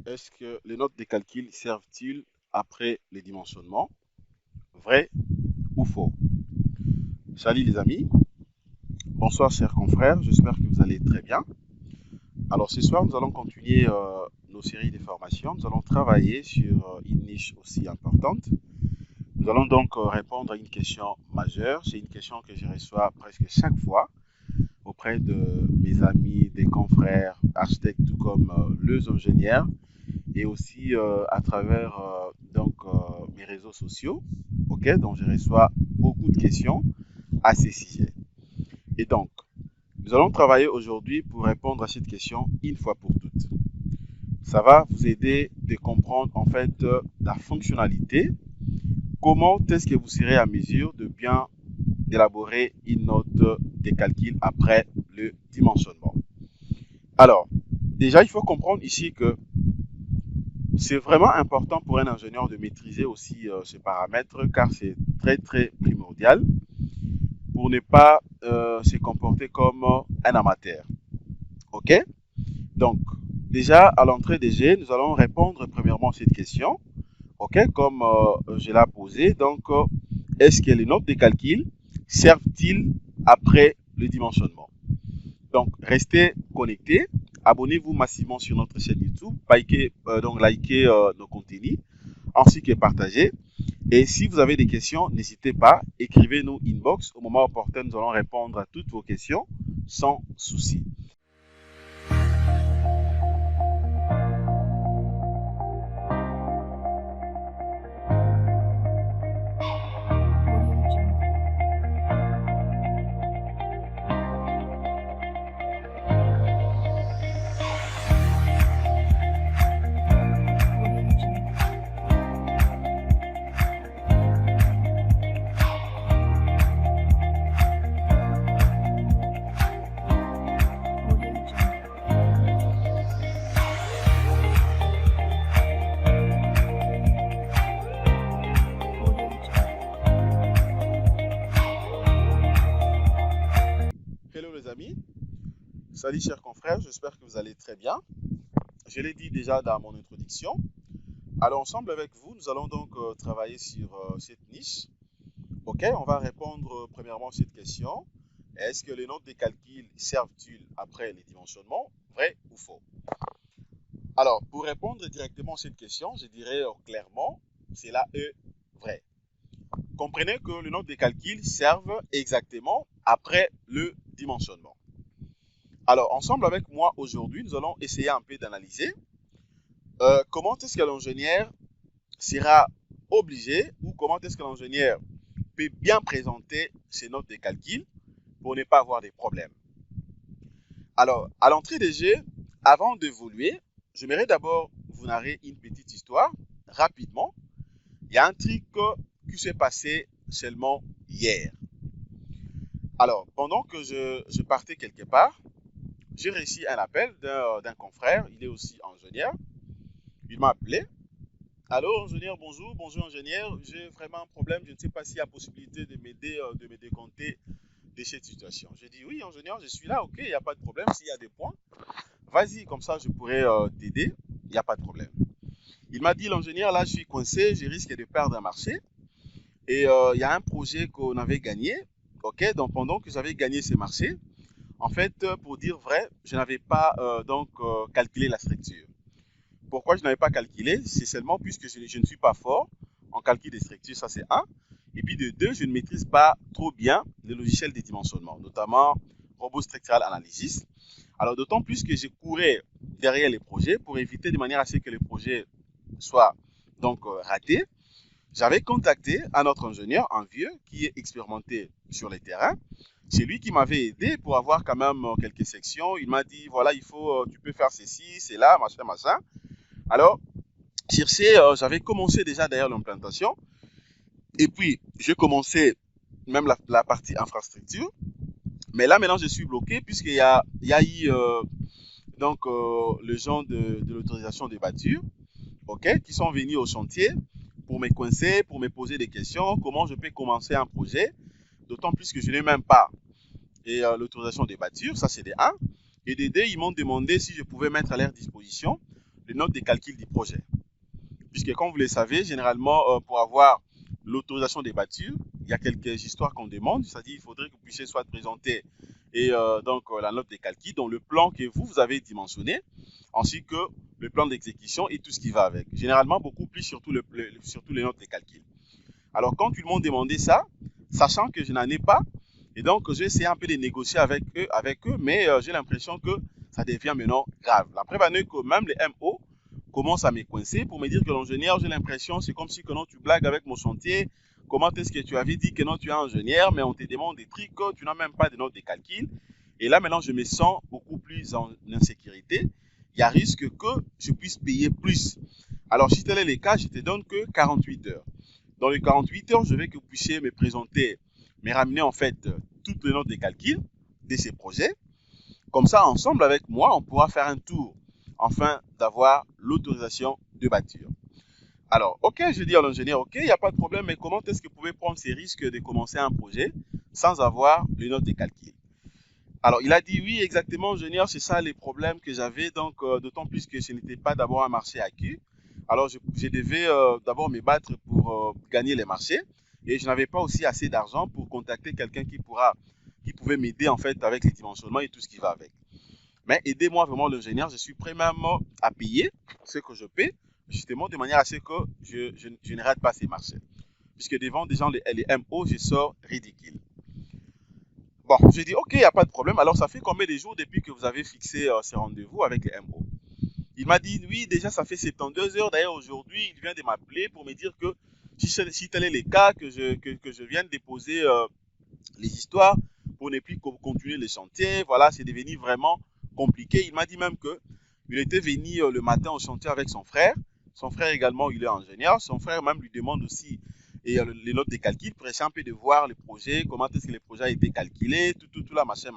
Est-ce que les notes de calcul servent-ils après les dimensionnements? Vrai ou faux? Salut les amis, bonsoir chers confrères, j'espère que vous allez très bien. Alors ce soir, nous allons continuer nos séries de formations. Nous allons travailler sur une niche aussi importante. Nous allons donc répondre à une question majeure. C'est une question que je reçois presque chaque fois auprès de mes amis, des confrères, architectes, tout comme les ingénieurs, et aussi à travers mes réseaux sociaux, ok, donc je reçois beaucoup de questions à ces sujets. Et donc, nous allons travailler aujourd'hui pour répondre à cette question une fois pour toutes. Ça va vous aider de comprendre en fait la fonctionnalité, comment est-ce que vous serez à mesure de bien élaborer une note de calcul après le dimensionnement. Alors, déjà, il faut comprendre ici que c'est vraiment important pour un ingénieur de maîtriser aussi ces paramètres car c'est très très primordial pour ne pas se comporter comme un amateur. Ok? Donc, déjà à l'entrée des jeux, nous allons répondre premièrement à cette question. Ok? Comme je l'ai posée. Donc, est-ce que les notes de calcul servent-ils après le dimensionnement? Donc, restez connectés. Abonnez-vous massivement sur notre chaîne YouTube. Likez nos contenus ainsi que partagez. Et si vous avez des questions, n'hésitez pas, écrivez-nous inbox. Au moment opportun, nous allons répondre à toutes vos questions sans souci. Hello les amis, salut chers confrères, j'espère que vous allez très bien. Je l'ai dit déjà dans mon introduction. Alors ensemble avec vous, nous allons donc travailler sur cette niche. Ok, on va répondre premièrement à cette question. Est-ce que les notes de calcul servent-ils après les dimensionnements? Vrai ou faux? Alors, pour répondre directement à cette question, je dirais clairement, c'est la E, vrai. Comprenez que les notes de calcul servent exactement après le dimensionnement. Alors, ensemble avec moi aujourd'hui, nous allons essayer un peu d'analyser comment est-ce que l'ingénieur sera obligé ou comment est-ce que l'ingénieur peut bien présenter ses notes de calcul pour ne pas avoir des problèmes. Alors, à l'entrée des jeux, avant d'évoluer, j'aimerais d'abord vous narrer une petite histoire rapidement. Il y a un truc qui s'est passé seulement hier. Alors, pendant que je partais quelque part, j'ai reçu un appel d'un confrère, il est aussi ingénieur. Il m'a appelé. Allô, ingénieur, bonjour, bonjour ingénieur, j'ai vraiment un problème, je ne sais pas s'il y a possibilité de m'aider, de me décompter de cette situation. J'ai dit oui, ingénieur, je suis là, ok, il n'y a pas de problème, s'il y a des points, vas-y, comme ça je pourrais t'aider, il n'y a pas de problème. Il m'a dit, l'ingénieur, là je suis coincé, je risque de perdre un marché et il y a un projet qu'on avait gagné, ok, donc pendant que j'avais gagné ce marché, en fait, pour dire vrai, je n'avais pas calculé la structure. Pourquoi je n'avais pas calculé? C'est seulement puisque je ne suis pas fort en calcul des structures, ça c'est un. Et puis de deux, je ne maîtrise pas trop bien le logiciel de dimensionnement, notamment Robot Structural Analysis. Alors d'autant plus que je courais derrière les projets pour éviter de manière à ce que les projets soient donc ratés. J'avais contacté un autre ingénieur, un vieux, qui est expérimenté sur les terrains. C'est lui qui m'avait aidé pour avoir quand même quelques sections. Il m'a dit, voilà, tu peux faire ceci, c'est là, machin, machin. Alors, sur ce, j'avais commencé déjà d'ailleurs l'implantation. Et puis, j'ai commencé même la partie infrastructure. Mais là, maintenant, je suis bloqué puisqu'il y a eu les gens de l'autorisation des bâtures, ok, qui sont venus au chantier pour me coincer, pour me poser des questions. Comment je peux commencer un projet? D'autant plus que je n'ai même pas l'autorisation des bâtures, ça c'est des 1. Et des 2, ils m'ont demandé si je pouvais mettre à leur disposition les notes de calcul du projet. Puisque comme vous le savez, généralement, pour avoir l'autorisation des bâtures, il y a quelques histoires qu'on demande, c'est-à-dire il faudrait que vous puissiez soit présenter la note de calcul, donc le plan que vous avez dimensionné, ainsi que le plan d'exécution et tout ce qui va avec. Généralement, beaucoup plus surtout les notes de calcul. Alors, quand ils m'ont demandé ça, sachant que je n'en ai pas, et donc j'ai essayé un peu de négocier avec eux, mais j'ai l'impression que ça devient maintenant grave. La preuve en est que même les MO commencent à me coincer pour me dire que l'ingénieur, j'ai l'impression, c'est comme si que non, tu blagues avec mon chantier. Comment est-ce que tu avais dit que non, tu es ingénieur, mais on te demande des trucs, tu n'as même pas de notes de calcul. Et là, maintenant, je me sens beaucoup plus en insécurité. Il y a risque que je puisse payer plus. Alors, si tel est le cas, je te donne que 48 heures. Dans les 48 heures, je veux que vous puissiez me présenter, me ramener en fait toutes les notes de calcul de ces projets. Comme ça, ensemble avec moi, on pourra faire un tour afin d'avoir l'autorisation de bâtir. Alors, ok, je dis à l'ingénieur, ok, il n'y a pas de problème, mais comment est-ce que vous pouvez prendre ces risques de commencer un projet sans avoir les notes de calcul? Alors, il a dit oui, exactement, ingénieur, c'est ça les problèmes que j'avais, donc d'autant plus que ce n'était pas d'abord un marché acquis. Alors, je devais d'abord me battre pour gagner les marchés et je n'avais pas aussi assez d'argent pour contacter quelqu'un qui pouvait m'aider en fait avec les dimensionnements et tout ce qui va avec. Mais aidez-moi vraiment l'ingénieur, je suis prêt même à payer ce que je paie, justement de manière à ce que je ne rate pas ces marchés. Puisque devant des gens, les MO, je sors ridicule. Bon, j'ai dit, ok, il n'y a pas de problème. Alors, ça fait combien de jours depuis que vous avez fixé ces rendez-vous avec les MO? Il m'a dit, oui, déjà, ça fait 72 heures. D'ailleurs, aujourd'hui, il vient de m'appeler pour me dire que si tel est le cas, que je viens de déposer les histoires pour ne plus continuer les chantiers. Voilà, c'est devenu vraiment compliqué. Il m'a dit même que il était venu le matin au chantier avec son frère. Son frère également, il est ingénieur. Son frère même lui demande aussi les notes de calcul pour essayer un peu de voir le projet, comment est-ce que le projet a été calculé, tout là, machin.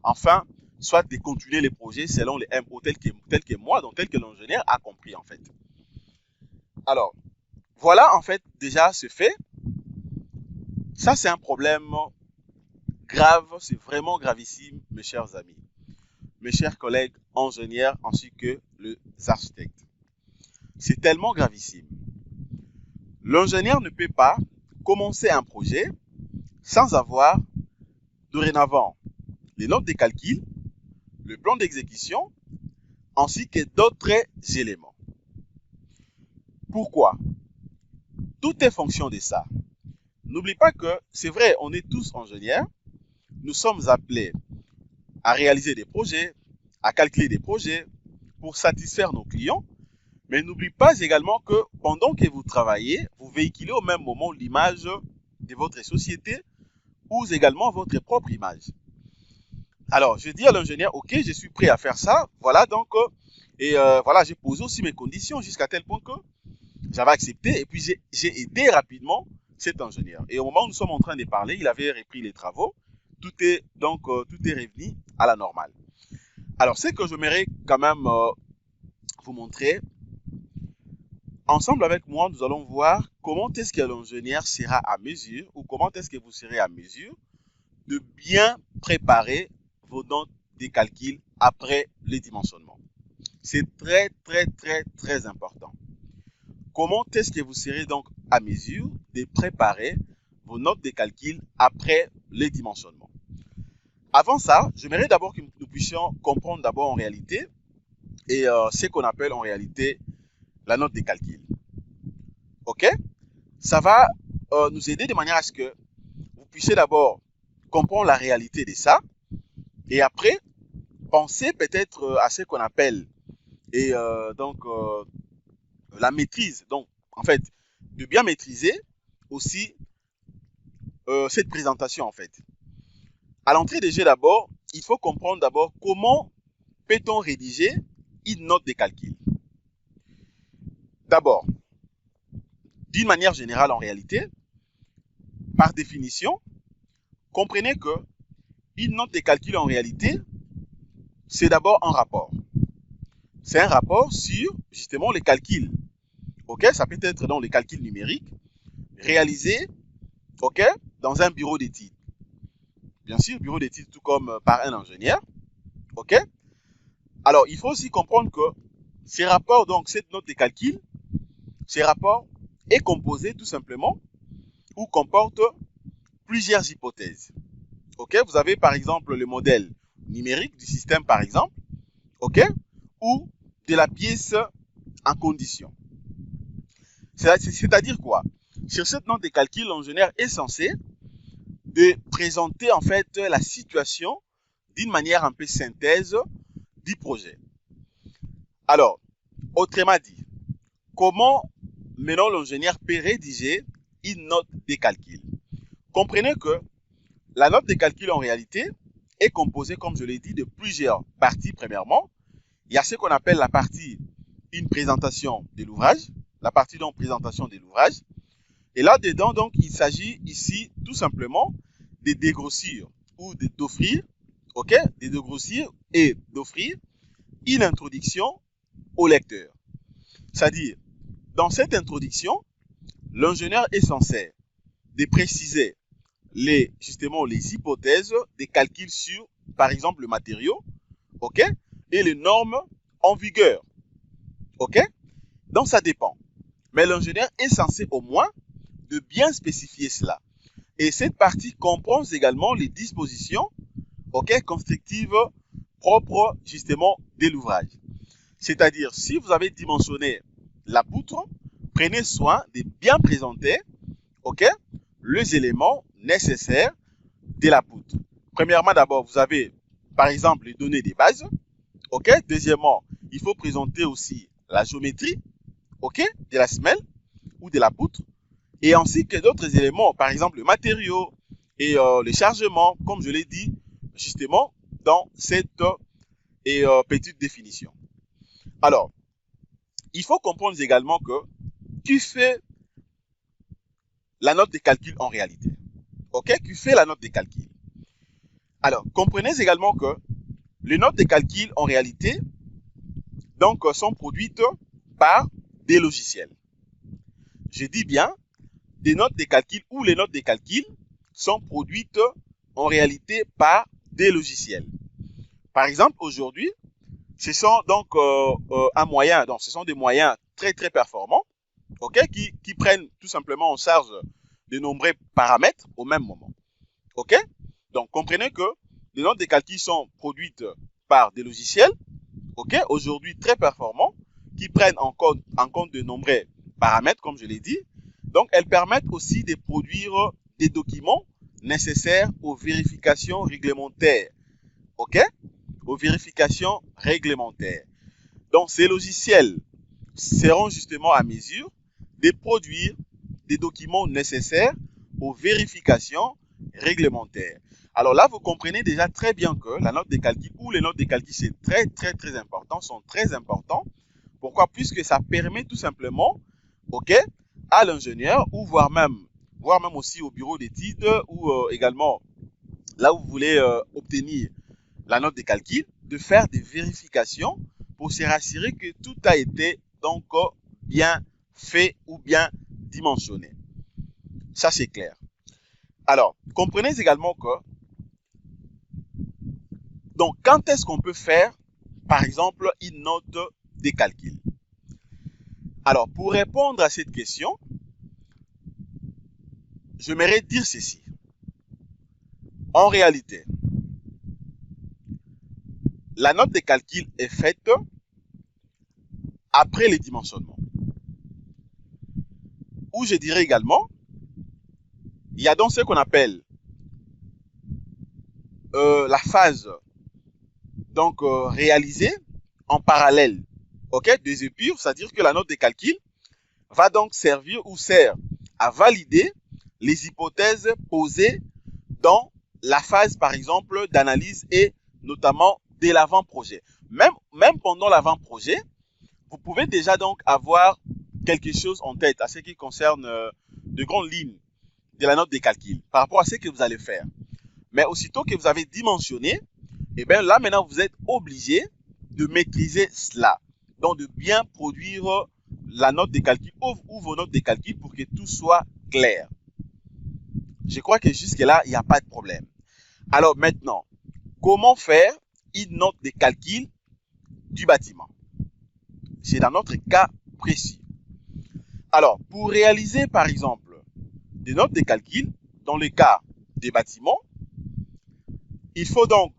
Enfin, soit de continuer les projets selon les MO tel que moi, donc tel que l'ingénieur a compris en fait. Alors, voilà en fait déjà ce fait. Ça, c'est un problème grave, c'est vraiment gravissime, mes chers amis, mes chers collègues ingénieurs ainsi que les architectes. C'est tellement gravissime. L'ingénieur ne peut pas commencer un projet sans avoir dorénavant les notes de calcul, le plan d'exécution, ainsi que d'autres éléments. Pourquoi? Tout est fonction de ça. N'oublie pas que c'est vrai, on est tous ingénieurs, nous sommes appelés à réaliser des projets, à calculer des projets pour satisfaire nos clients, mais n'oublie pas également que pendant que vous travaillez, vous véhiculez au même moment l'image de votre société ou également votre propre image. Alors, je dis à l'ingénieur, ok, je suis prêt à faire ça, voilà donc, voilà, j'ai posé aussi mes conditions jusqu'à tel point que j'avais accepté et puis j'ai aidé rapidement cet ingénieur. Et au moment où nous sommes en train de parler, il avait repris les travaux, tout est revenu à la normale. Alors, ce que j'aimerais quand même vous montrer, ensemble avec moi, nous allons voir comment est-ce que l'ingénieur sera à mesure ou comment est-ce que vous serez à mesure de bien préparer vos notes de calcul après les dimensionnements. C'est très, très, très, très important. Comment est-ce que vous serez donc à mesure de préparer vos notes de calcul après les dimensionnements? Avant ça, j'aimerais d'abord que nous puissions comprendre d'abord en réalité et ce qu'on appelle en réalité la note de calcul. Ok? Ça va nous aider de manière à ce que vous puissiez d'abord comprendre la réalité de ça et après penser peut-être à ce qu'on appelle la maîtrise. Donc, en fait, de bien maîtriser aussi cette présentation en fait. À l'entrée des jeux d'abord, il faut comprendre d'abord comment peut-on rédiger une note de calcul. D'abord, d'une manière générale en réalité, par définition, comprenez que une note de calcul en réalité, c'est d'abord un rapport. C'est un rapport sur justement les calculs. Ok, ça peut être dans les calculs numériques réalisés, ok, dans un bureau d'études. Bien sûr, bureau d'études tout comme par un ingénieur. Ok. Alors, il faut aussi comprendre que ces rapports, donc cette note de calcul, ces rapports est composé tout simplement ou comporte plusieurs hypothèses. Ok, vous avez par exemple le modèle numérique du système par exemple, ok, ou de la pièce en condition. C'est-à-dire quoi? Sur cette note de calcul, l'ingénieur est censé de présenter en fait la situation d'une manière un peu synthèse du projet. Alors, autrement dit, comment maintenant l'ingénieur peut rédiger une note de calcul? Comprenez que la note de calcul en réalité est composée, comme je l'ai dit, de plusieurs parties. Premièrement, il y a ce qu'on appelle la partie une présentation de l'ouvrage, la partie donc présentation de l'ouvrage. Et là-dedans, donc, il s'agit ici tout simplement de dégrossir ou d'offrir, ok, de dégrossir et d'offrir une introduction au lecteur. C'est-à-dire, dans cette introduction, l'ingénieur est censé de préciser justement les hypothèses des calculs sur, par exemple, le matériau, ok, et les normes en vigueur, ok. Donc, ça dépend. Mais l'ingénieur est censé au moins de bien spécifier cela. Et cette partie comprend également les dispositions, ok, constructives propres justement de l'ouvrage. C'est-à-dire, si vous avez dimensionné la poutre, prenez soin de bien présenter, ok, les éléments nécessaires de la poutre. Premièrement, d'abord, vous avez par exemple les données des bases, ok. Deuxièmement, il faut présenter aussi la géométrie, ok, de la semelle ou de la poutre, et ainsi que d'autres éléments, par exemple le matériau et les chargements, comme je l'ai dit justement dans cette petite définition. Alors, il faut comprendre également que qui fait la note de calcul en réalité. Ok, qui fait la note de calcul. Alors, comprenez également que les notes de calcul en réalité donc sont produites par des logiciels. Je dis bien des notes de calcul ou les notes de calcul sont produites en réalité par des logiciels. Par exemple, aujourd'hui, ce sont donc un moyen, donc ce sont des moyens très très performants, ok, qui prennent tout simplement en charge de nombreux paramètres au même moment. Ok, donc comprenez que les notes de calcul sont produites par des logiciels, ok, aujourd'hui très performants, qui prennent en compte de nombreux paramètres, comme je l'ai dit. Donc, elles permettent aussi de produire des documents nécessaires aux vérifications réglementaires. OK? Aux vérifications réglementaires. Donc, ces logiciels seront justement à mesure de produire des documents nécessaires aux vérifications réglementaires. Alors là, vous comprenez déjà très bien que la note de calcul ou les notes de calcul, c'est très, très, très important, sont très importants. Pourquoi? Puisque ça permet tout simplement, ok, à l'ingénieur ou voire même aussi au bureau d'études ou également là où vous voulez obtenir la note de calcul, de faire des vérifications pour se rassurer que tout a été donc bien fait ou bien dimensionné. Ça, c'est clair. Alors, comprenez également que donc quand est-ce qu'on peut faire par exemple une note de calcul? Alors, pour répondre à cette question, j'aimerais dire ceci. En réalité, la note de calcul est faite après le dimensionnement. Ou je dirais également, il y a donc ce qu'on appelle la phase donc réalisée en parallèle, ok, des épures, c'est-à-dire que la note de calcul va donc servir ou sert à valider les hypothèses posées dans la phase, par exemple, d'analyse et notamment de l'avant-projet. Même pendant l'avant-projet, vous pouvez déjà donc avoir quelque chose en tête à ce qui concerne de grandes lignes de la note de calcul par rapport à ce que vous allez faire. Mais aussitôt que vous avez dimensionné, et bien là maintenant vous êtes obligé de maîtriser cela. Donc de bien produire la note de calcul ou vos notes de calcul pour que tout soit clair. Je crois que jusque-là, il n'y a pas de problème. Alors maintenant, comment faire une note de calcul du bâtiment? c'est dans notre cas précis. Alors, pour réaliser par exemple des notes de calcul dans le cas des bâtiments, il faut donc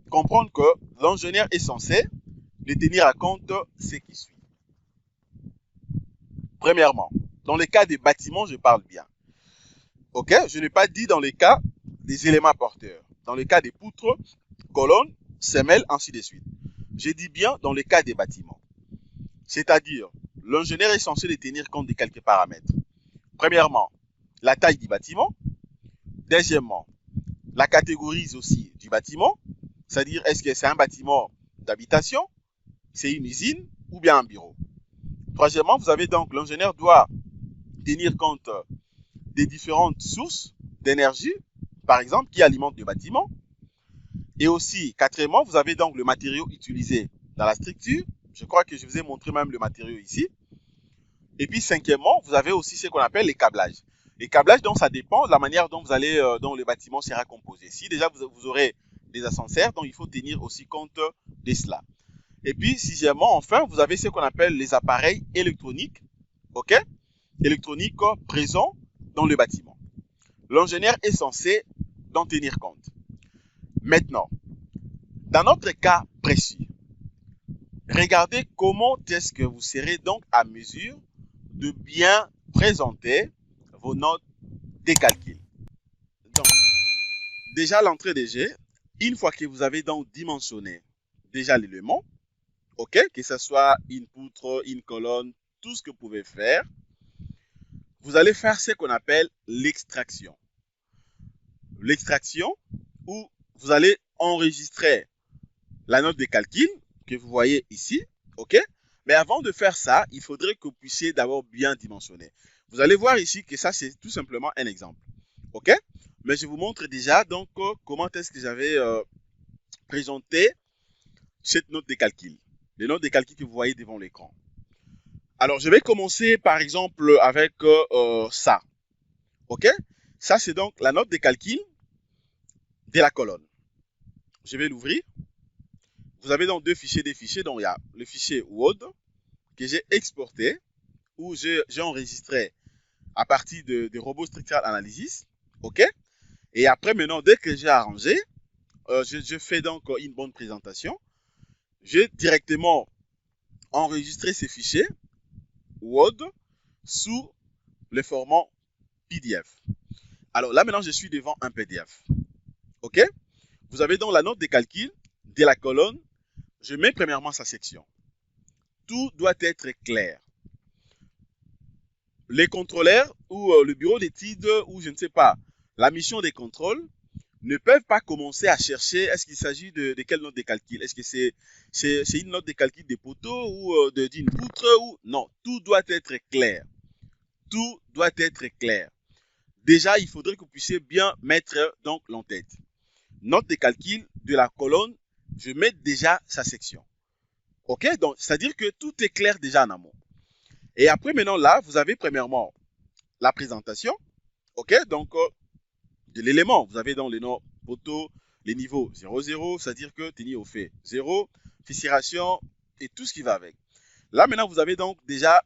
comprendre que l'ingénieur est censé de tenir à compte ce qui suit. Premièrement, dans le cas des bâtiments, je parle bien. Ok, je n'ai pas dit dans le cas des éléments porteurs. Dans le cas des poutres, colonnes, semelles, ainsi de suite. Je dis bien dans le cas des bâtiments. C'est-à-dire, l'ingénieur est censé de tenir compte de quelques paramètres. Premièrement, la taille du bâtiment. Deuxièmement, la catégorie aussi du bâtiment. C'est-à-dire, est-ce que c'est un bâtiment d'habitation, c'est une usine ou bien un bureau. Troisièmement, vous avez donc, l'ingénieur doit tenir compte des différentes sources d'énergie, par exemple, qui alimentent le bâtiment. Et aussi, quatrièmement, vous avez donc le matériau utilisé dans la structure. Je crois que je vous ai montré même le matériau ici. Et puis, cinquièmement, vous avez aussi ce qu'on appelle les câblages. Les câblages, donc, ça dépend de la manière dont dont le bâtiment sera composé. Si déjà vous aurez des ascenseurs, donc il faut tenir aussi compte de cela. Et puis, sixièmement, enfin, vous avez ce qu'on appelle les appareils électroniques, ok, électroniques présents dans le bâtiment. L'ingénieur est censé d'en tenir compte. Maintenant, dans notre cas précis, regardez comment est-ce que vous serez donc à mesure de bien présenter vos notes de calcul. Donc, déjà l'entrée des jets, une fois que vous avez donc dimensionné déjà l'élément, ok, que ce soit une poutre, une colonne, tout ce que vous pouvez faire, vous allez faire ce qu'on appelle l'extraction. L'extraction où vous allez enregistrer la note de calcul que vous voyez ici, ok? Mais avant de faire ça, il faudrait que vous puissiez d'abord bien dimensionner. Vous allez voir ici que ça, c'est tout simplement un exemple, ok? Mais je vous montre déjà donc comment est-ce que j'avais présenté cette note de calcul. Les notes de calcul que vous voyez devant l'écran. Alors, je vais commencer par exemple avec ça. Ok? Ça, c'est donc la note de calcul de la colonne. Je vais l'ouvrir. Vous avez donc des fichiers. Donc, il y a le fichier Word que j'ai exporté où j'ai enregistré à partir de robots structural analysis. Ok? Et après, maintenant, dès que j'ai arrangé, je fais donc une bonne présentation. J'ai directement enregistré ces fichiers Word sous le format PDF. Alors là, maintenant, je suis devant un PDF. OK? Vous avez donc la note de calcul de la colonne. Je mets premièrement sa section. Tout doit être clair. Les contrôleurs ou le bureau d'études ou je ne sais pas, la mission des contrôles ne peuvent pas commencer à chercher est-ce qu'il s'agit de quelle note de calcul. Est-ce que c'est une note de calcul des poteaux ou d'une poutre ou non. Tout doit être clair. Tout doit être clair. Déjà, il faudrait que vous puissiez bien mettre donc l'en-tête. Note de calcul de la colonne, je mets déjà sa section. Ok, donc c'est-à-dire que tout est clair déjà en amont. Et après, maintenant là, vous avez premièrement la présentation. Ok, donc de l'élément. Vous avez dans les noms poteaux, les niveaux 0, 0, c'est-à-dire que tenir au fait 0, fissuration et tout ce qui va avec. Là, maintenant, vous avez donc déjà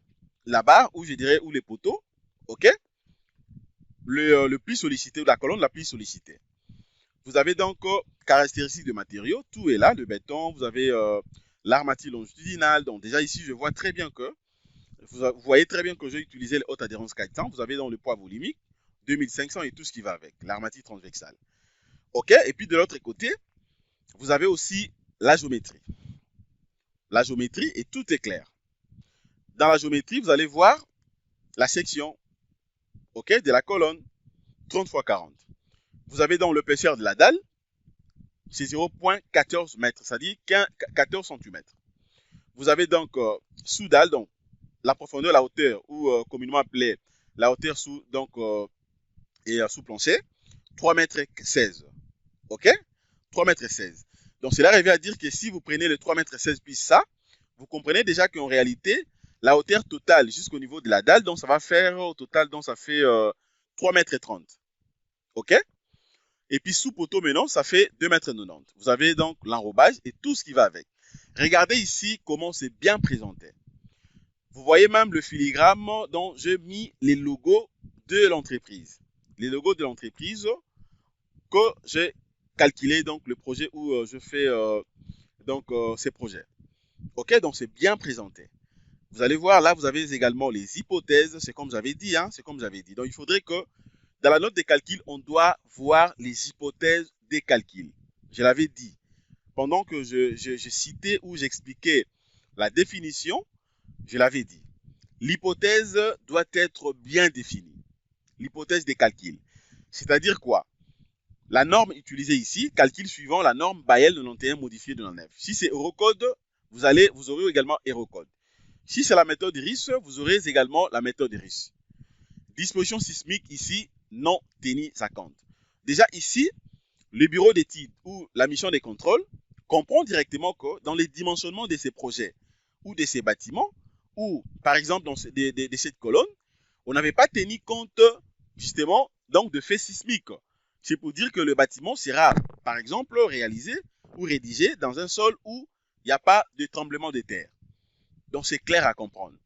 la barre où je dirais où les poteaux. Ok, le plus sollicité, la colonne la plus sollicitée. Vous avez donc caractéristiques de matériaux, tout est là, le béton, vous avez l'armature longitudinale. Donc déjà ici, je vois très bien que, vous voyez très bien que j'ai utilisé les hautes adhérences 400. Vous avez donc le poids volumique, 2500 et tout ce qui va avec, l'armature transversale. Ok, et puis de l'autre côté, vous avez aussi la géométrie. La géométrie et tout est clair. Dans la géométrie, vous allez voir la section, ok, de la colonne 30 x 40. Vous avez donc l'épaisseur de la dalle, c'est 0,14 mètres, c'est-à-dire 14 cm. Vous avez donc sous dalle, donc la profondeur, la hauteur, ou communément appelée la hauteur sous, donc, et sous plancher, 3,16 m. Ok? 3,16 m. Donc cela revient à dire que si vous prenez le 3,16 m plus ça, vous comprenez déjà qu'en réalité, la hauteur totale jusqu'au niveau de la dalle, donc ça va faire au total, donc ça fait 3,30 m. Ok? Et puis sous poteau maintenant, ça fait 2,90 m. Vous avez donc l'enrobage et tout ce qui va avec. Regardez ici comment c'est bien présenté. Vous voyez même le filigrane dont j'ai mis les logos de l'entreprise. Les logos de l'entreprise que j'ai calculé, donc le projet où je fais ces projets. Ok, donc c'est bien présenté. Vous allez voir, là, vous avez également les hypothèses. C'est comme j'avais dit, hein, c'est comme j'avais dit. Donc, il faudrait que dans la note des calculs, on doit voir les hypothèses des calculs. Je l'avais dit. Pendant que je citais ou j'expliquais la définition, je l'avais dit. L'hypothèse doit être bien définie. L'hypothèse des calculs. C'est-à-dire quoi? La norme utilisée ici, calcul suivant la norme Bayel 91 modifiée de 99. Si c'est Eurocode, vous aurez également Eurocode. Si c'est la méthode RIS, vous aurez également la méthode RIS. Disposition sismique ici, non tenue à compte. Déjà ici, le bureau d'études ou la mission de contrôle comprend directement que dans les dimensionnements de ces projets ou de ces bâtiments, ou par exemple dans de cette colonne, on n'avait pas tenu compte justement donc de faits sismiques. C'est pour dire que le bâtiment sera par exemple réalisé ou rédigé dans un sol où il n'y a pas de tremblement de terre. Donc c'est clair à comprendre.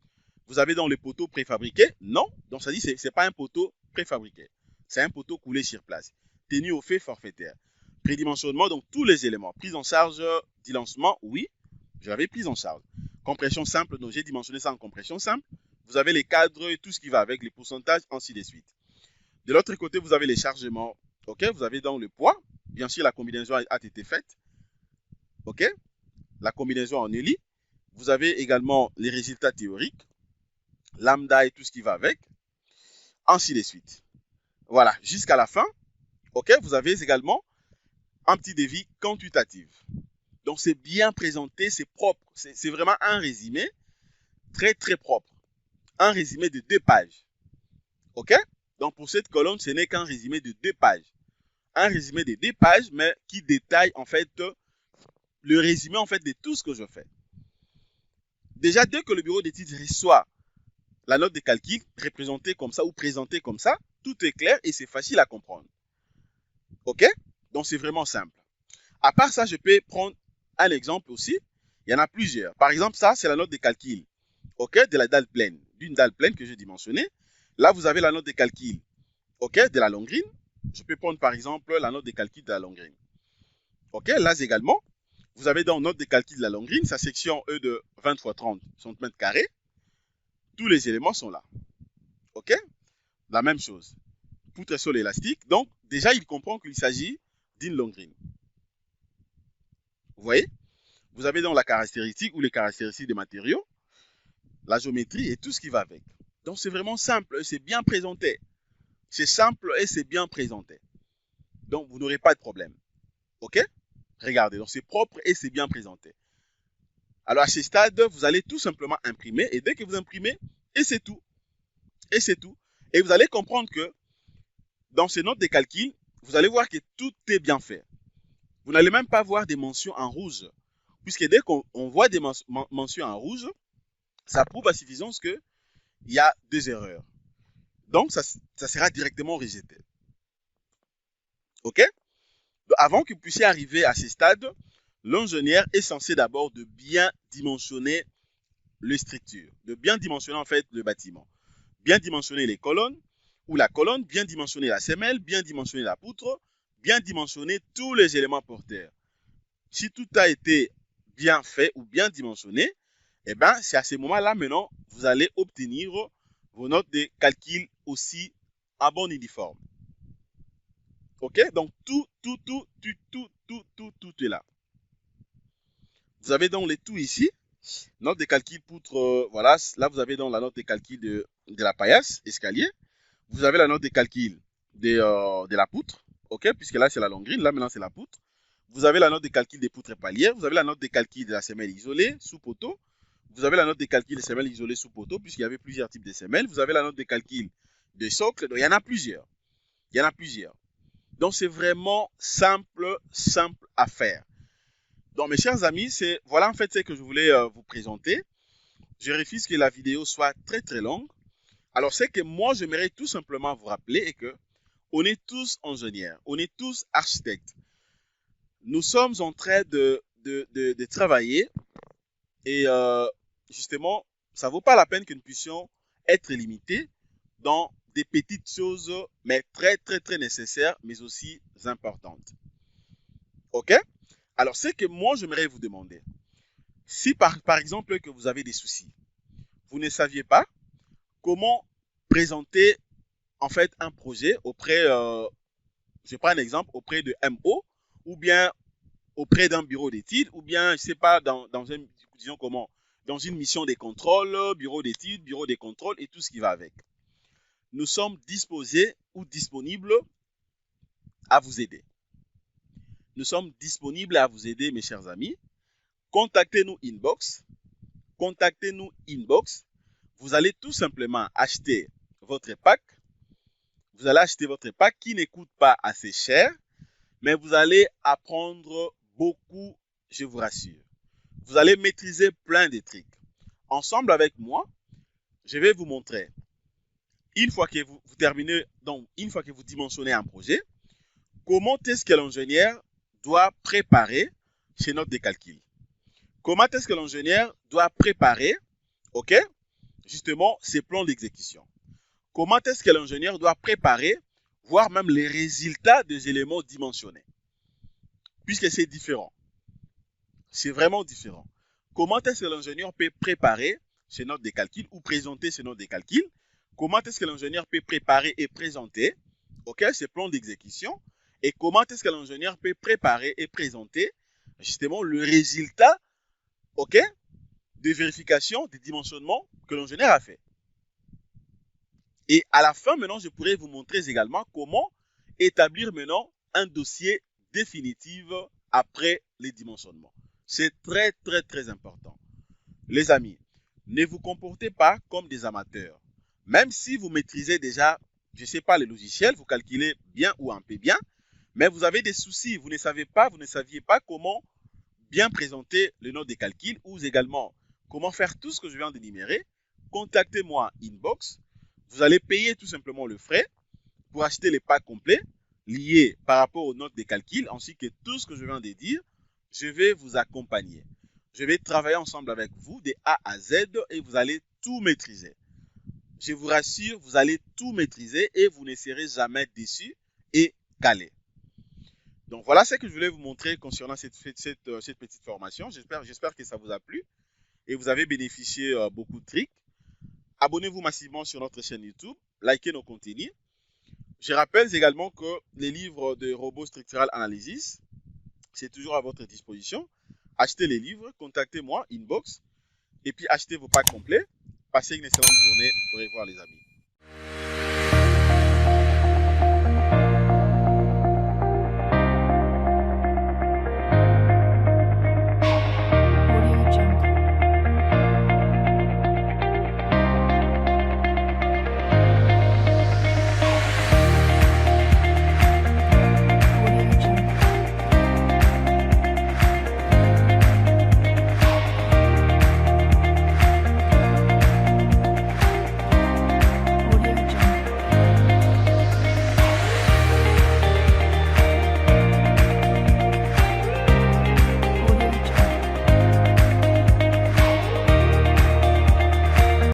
Vous avez dans le poteau préfabriqué? Non. Donc ça dit que ce n'est pas un poteau préfabriqué. C'est un poteau coulé sur place. Tenu au fait forfaitaire. Prédimensionnement, donc tous les éléments. Prise en charge du lancement, oui, je l'avais prise en charge. Compression simple, donc j'ai dimensionné ça en compression simple. Vous avez les cadres et tout ce qui va avec, les pourcentages, ainsi de suite. De l'autre côté, vous avez les chargements. Ok, vous avez donc le poids. Bien sûr, la combinaison a été faite. Ok, la combinaison en ELI. Vous avez également les résultats théoriques, lambda et tout ce qui va avec, ainsi de suite. Voilà, jusqu'à la fin, ok, vous avez également un petit devis quantitatif. Donc, c'est bien présenté, c'est propre. C'est vraiment un résumé très, très propre. Un résumé de 2 pages. Ok? Donc, pour cette colonne, ce n'est qu'un résumé de 2 pages. Un résumé de 2 pages, mais qui détaille en fait le résumé en fait de tout ce que je fais. Déjà, dès que le bureau d'études reçoit la note de calcul représentée comme ça ou présentée comme ça, tout est clair et c'est facile à comprendre. Ok? Donc, c'est vraiment simple. À part ça, je peux prendre un exemple aussi. Il y en a plusieurs. Par exemple, ça, c'est la note de calcul. Ok? De la dalle pleine. D'une dalle pleine que j'ai dimensionnée. Là, vous avez la note de calcul. Ok? De la longrine. Je peux prendre par exemple la note de calcul de la longrine. Ok? Là également, vous avez donc note de calcul de la longrine, sa section E de 20 x 30 cm². Tous les éléments sont là. Ok? La même chose. Poutre sol élastique. Donc, déjà, il comprend qu'il s'agit d'une longrine. Vous voyez? Vous avez donc la caractéristique ou les caractéristiques des matériaux, la géométrie et tout ce qui va avec. Donc, c'est vraiment simple et c'est bien présenté. C'est simple et c'est bien présenté. Donc, vous n'aurez pas de problème. Ok? Regardez, donc c'est propre et c'est bien présenté. Alors, à ce stade, vous allez tout simplement imprimer et dès que vous imprimez, et c'est tout. Et c'est tout. Et vous allez comprendre que dans ces notes de calcul, vous allez voir que tout est bien fait. Vous n'allez même pas voir des mentions en rouge. Puisque dès qu'on voit des mentions en rouge, ça prouve à suffisance qu'il y a des erreurs. Donc, ça sera directement rejeté. OK? Donc, avant que vous puissiez arriver à ce stade, l'ingénieur est censé d'abord de bien dimensionner les structures, de bien dimensionner en fait le bâtiment, bien dimensionner les colonnes ou la colonne, bien dimensionner la semelle, bien dimensionner la poutre, bien dimensionner tous les éléments porteurs. Si tout a été bien fait ou bien dimensionné, eh bien, c'est à ce moment-là maintenant, vous allez obtenir vos notes de calcul aussi en bon uniforme. Ok? Donc, tout est là. Vous avez donc les tout ici. Note de calcul poutre, voilà. Là, vous avez donc la note de calcul de la paillasse, escalier. Vous avez la note de calcul de la poutre. Ok? Puisque là, c'est la longrine. Là, maintenant, c'est la poutre. Vous avez la note de calcul des poutres palières. Vous avez la note de calcul de la semelle isolée sous poteau. Vous avez la note de calcul des semelles isolées sous poteau, puisqu'il y avait plusieurs types de semelles. Vous avez la note de calcul des socles. Donc, il y en a plusieurs. Il y en a plusieurs. Donc, c'est vraiment simple à faire. Donc, mes chers amis, voilà en fait ce que je voulais vous présenter. Je refuse que la vidéo soit très très longue. Alors, c'est que moi, j'aimerais tout simplement vous rappeler et que on est tous ingénieurs, on est tous architectes. Nous sommes en train de travailler et justement, ça vaut pas la peine que nous puissions être limités dans des petites choses, mais très, très, très nécessaires, mais aussi importantes. OK? Alors, c'est que moi, j'aimerais vous demander, si par exemple que vous avez des soucis, vous ne saviez pas comment présenter en fait un projet auprès, je prends un exemple, auprès de MO, ou bien auprès d'un bureau d'études, ou bien, je sais pas, dans un, disons comment, dans une mission de contrôle, bureau d'études, bureau de contrôle et tout ce qui va avec. Nous sommes disposés ou disponibles à vous aider. Nous sommes disponibles à vous aider, mes chers amis. Contactez-nous inbox. Contactez-nous inbox. Vous allez tout simplement acheter votre pack. Vous allez acheter votre pack qui ne coûte pas assez cher, mais vous allez apprendre beaucoup, je vous rassure. Vous allez maîtriser plein de trucs. Ensemble avec moi, je vais vous montrer, une fois que vous terminez, donc une fois que vous dimensionnez un projet, comment est-ce que l'ingénieur doit préparer ses notes de calcul. Comment est-ce que l'ingénieur doit préparer, ok, justement, ses plans d'exécution. Comment est-ce que l'ingénieur doit préparer, voire même les résultats des éléments dimensionnés. Puisque c'est différent. C'est vraiment différent. Comment est-ce que l'ingénieur peut préparer ses notes de calcul ou présenter ses notes de calcul. Comment est-ce que l'ingénieur peut préparer et présenter, ok, ses plans d'exécution. Et comment est-ce que l'ingénieur peut préparer et présenter justement le résultat, ok, de vérification des dimensionnements que l'ingénieur a fait. Et à la fin, maintenant, je pourrais vous montrer également comment établir maintenant un dossier définitif après les dimensionnements. C'est très, très, très important. Les amis, ne vous comportez pas comme des amateurs. Même si vous maîtrisez déjà, je ne sais pas, les logiciels, vous calculez bien ou un peu bien, mais vous avez des soucis, vous ne saviez pas comment bien présenter le note de calcul ou également comment faire tout ce que je viens d'énumérer. Contactez-moi inbox. Vous allez payer tout simplement le frais pour acheter les packs complets liés par rapport aux notes de calcul ainsi que tout ce que je viens de dire. Je vais vous accompagner. Je vais travailler ensemble avec vous de A à Z et vous allez tout maîtriser. Je vous rassure, vous allez tout maîtriser et vous ne serez jamais déçus et calés. Donc voilà ce que je voulais vous montrer concernant cette petite formation. J'espère que ça vous a plu et vous avez bénéficié beaucoup de trucs. Abonnez-vous massivement sur notre chaîne YouTube, likez nos contenus. Je rappelle également que les livres de Robot Structural Analysis, c'est toujours à votre disposition. Achetez les livres, contactez-moi, inbox, et puis achetez vos packs complets. Passez une excellente journée. Au revoir les amis.